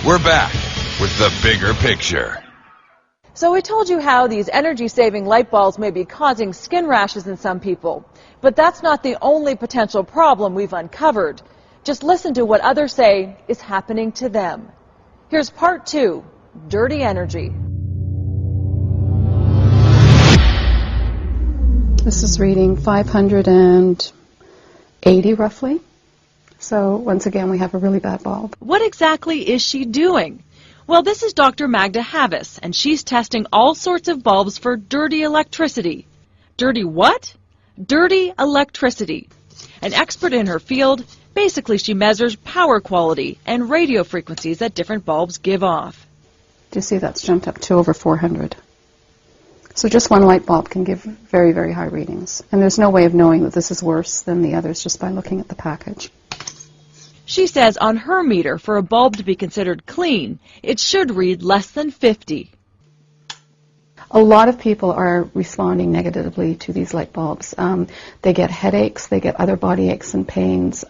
We're back with the bigger picture. So we told you how these energy-saving light bulbs may be causing skin rashes in some people. But that's not the only potential problem we've uncovered. Just listen to what others say is happening to them. Here's part 2, dirty energy. This is reading 580 roughly. So once again, we have a really bad bulb. What exactly is she doing? Well, this is Dr. Magda Havis, and she's testing all sorts of bulbs for dirty electricity. Dirty what? Dirty electricity. An expert in her field, basically she measures power quality and radio frequencies that different bulbs give off. Do you see that's jumped up to over 400? So just one light bulb can give very, very high readings. And there's no way of knowing that this is worse than the others just by looking at the package. She says on her meter, for a bulb to be considered clean, it should read less than 50. A lot of people are responding negatively to these light bulbs. They get headaches, they get other body aches and pains.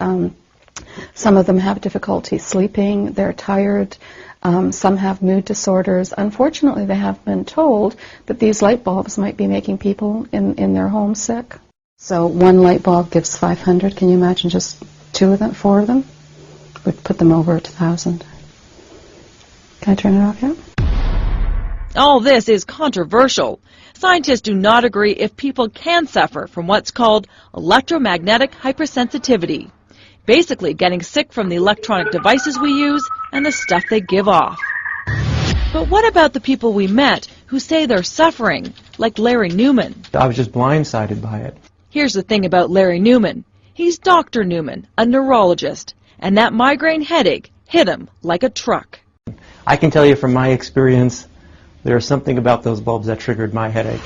Some of them have difficulty sleeping, they're tired. Some have mood disorders. Unfortunately, they have been told that these light bulbs might be making people in their homes sick. So one light bulb gives 500. Can you imagine just 2 of them, 4 of them? Would put them over 1,000. Can I turn it off yet? All this is controversial. Scientists do not agree if people can suffer from what's called electromagnetic hypersensitivity. Basically getting sick from the electronic devices we use and the stuff they give off. But what about the people we met who say they're suffering, like Larry Newman? I was just blindsided by it. Here's the thing about Larry Newman. He's Dr. Newman, a neurologist, and that migraine headache hit him like a truck. I can tell you from my experience, there's something about those bulbs that triggered my headache.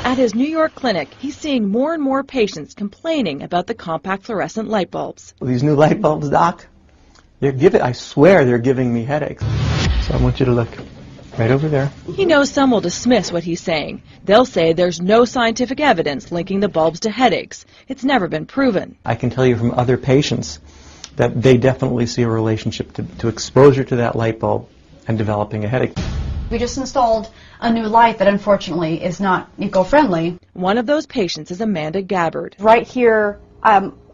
At his New York clinic, he's seeing more and more patients complaining about the compact fluorescent light bulbs. These new light bulbs, Doc, I swear they're giving me headaches. So I want you to look right over there. He knows some will dismiss what he's saying. They'll say there's no scientific evidence linking the bulbs to headaches. It's never been proven. I can tell you from other patients that they definitely see a relationship to exposure to that light bulb and developing a headache. We just installed a new light that unfortunately is not eco-friendly. One of those patients is Amanda Gabbard. Right here,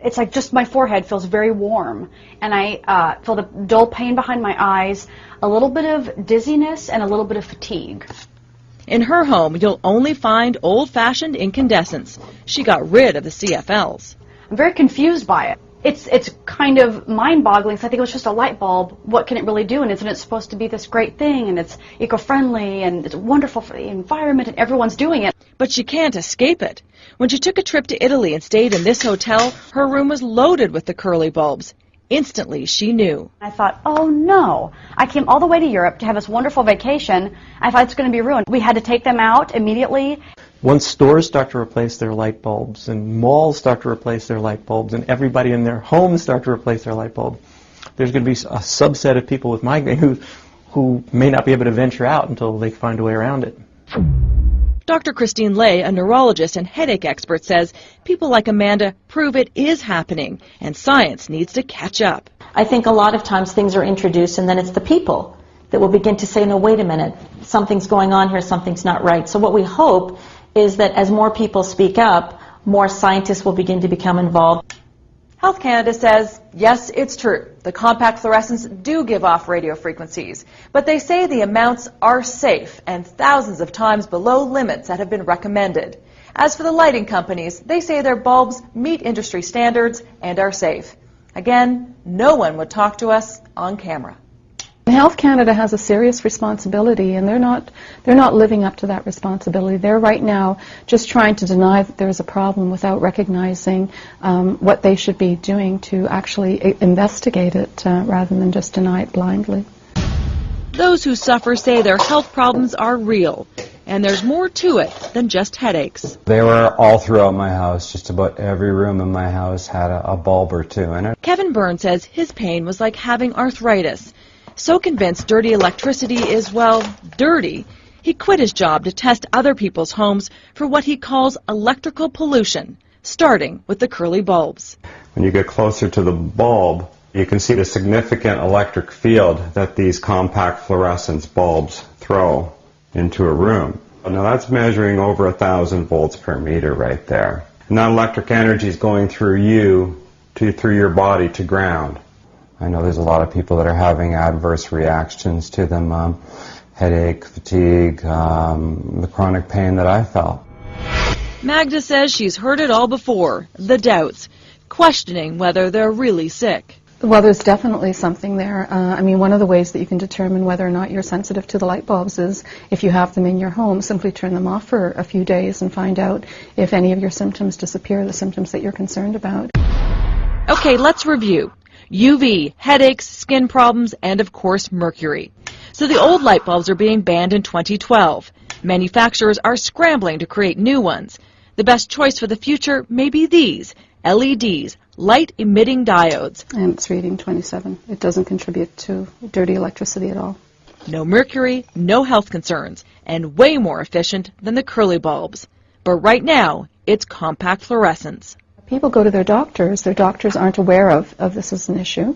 it's like just my forehead feels very warm, and I feel the dull pain behind my eyes, a little bit of dizziness, and a little bit of fatigue. In her home, you'll only find old-fashioned incandescents. She got rid of the CFLs. I'm very confused by it. It's kind of mind-boggling. So I think it was just a light bulb. What can it really do? And isn't it supposed to be this great thing? And it's eco-friendly and it's wonderful for the environment and everyone's doing it. But she can't escape it. When she took a trip to Italy and stayed in this hotel, her room was loaded with the curly bulbs. Instantly, she knew. I thought, oh no. I came all the way to Europe to have this wonderful vacation. I thought it's going to be ruined. We had to take them out immediately. Once stores start to replace their light bulbs and malls start to replace their light bulbs and everybody in their homes start to replace their light bulb, there's going to be a subset of people with migraine who may not be able to venture out until they find a way around it. Dr. Christine Lay, a neurologist and headache expert, says people like Amanda prove it is happening and science needs to catch up. I think a lot of times things are introduced and then it's the people that will begin to say, no, wait a minute, something's going on here, something's not right. So what we hope is that as more people speak up, more scientists will begin to become involved. Health Canada says, yes, it's true. The compact fluorescents do give off radio frequencies, but they say the amounts are safe and thousands of times below limits that have been recommended. As for the lighting companies, they say their bulbs meet industry standards and are safe. Again, no one would talk to us on camera. Health Canada has a serious responsibility, and they're not living up to that responsibility. They're right now just trying to deny that there's a problem without recognizing what they should be doing to actually investigate it rather than just deny it blindly. Those who suffer say their health problems are real, and there's more to it than just headaches. They were all throughout my house. Just about every room in my house had a bulb or two in it. Kevin Byrne says his pain was like having arthritis. So convinced dirty electricity is, well, dirty, he quit his job to test other people's homes for what he calls electrical pollution, starting with the curly bulbs. When you get closer to the bulb, You can see the significant electric field that these compact fluorescence bulbs throw into a room. Now that's measuring over 1,000 volts per meter right there. And that electric energy is going through you, through your body to ground. I know there's a lot of people that are having adverse reactions to them, headache, fatigue, the chronic pain that I felt. Magda says she's heard it all before, the doubts, questioning whether they're really sick. Well, there's definitely something there. I mean, one of the ways that you can determine whether or not you're sensitive to the light bulbs is if you have them in your home, simply turn them off for a few days and find out if any of your symptoms disappear, the symptoms that you're concerned about. Okay, let's review. UV, headaches, skin problems, and of course mercury. So the old light bulbs are being banned in 2012. Manufacturers are scrambling to create new ones. The best choice for the future may be these, LEDs, light-emitting diodes. And it's reading 27. It doesn't contribute to dirty electricity at all. No mercury, no health concerns, and way more efficient than the curly bulbs. But right now, it's compact fluorescence. People go to their doctors aren't aware of this as an issue.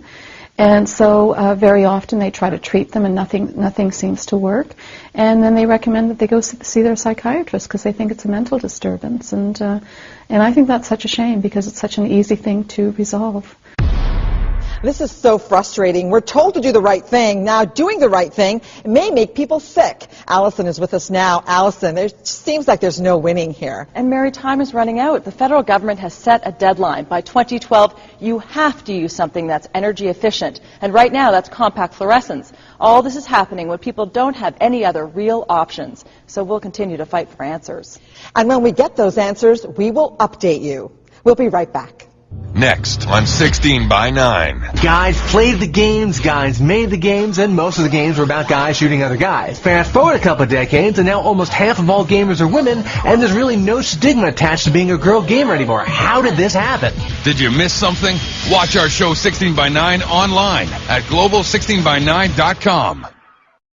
And so very often they try to treat them and nothing seems to work. And then they recommend that they go see their psychiatrist because they think it's a mental disturbance. And I think that's such a shame because it's such an easy thing to resolve. This is so frustrating. We're told to do the right thing. Now, doing the right thing may make people sick. Allison is with us now. Allison, it seems like there's no winning here. And Mary, time is running out. The federal government has set a deadline. By 2012, you have to use something that's energy efficient. And right now, that's compact fluorescence. All this is happening when people don't have any other real options. So we'll continue to fight for answers. And when we get those answers, we will update you. We'll be right back. Next on 16 by 9. Guys played the games, guys made the games, and most of the games were about guys shooting other guys. Fast forward a couple of decades, and now almost half of all gamers are women, and there's really no stigma attached to being a girl gamer anymore. How did this happen? Did you miss something? Watch our show 16 by 9 online at global16by9.com.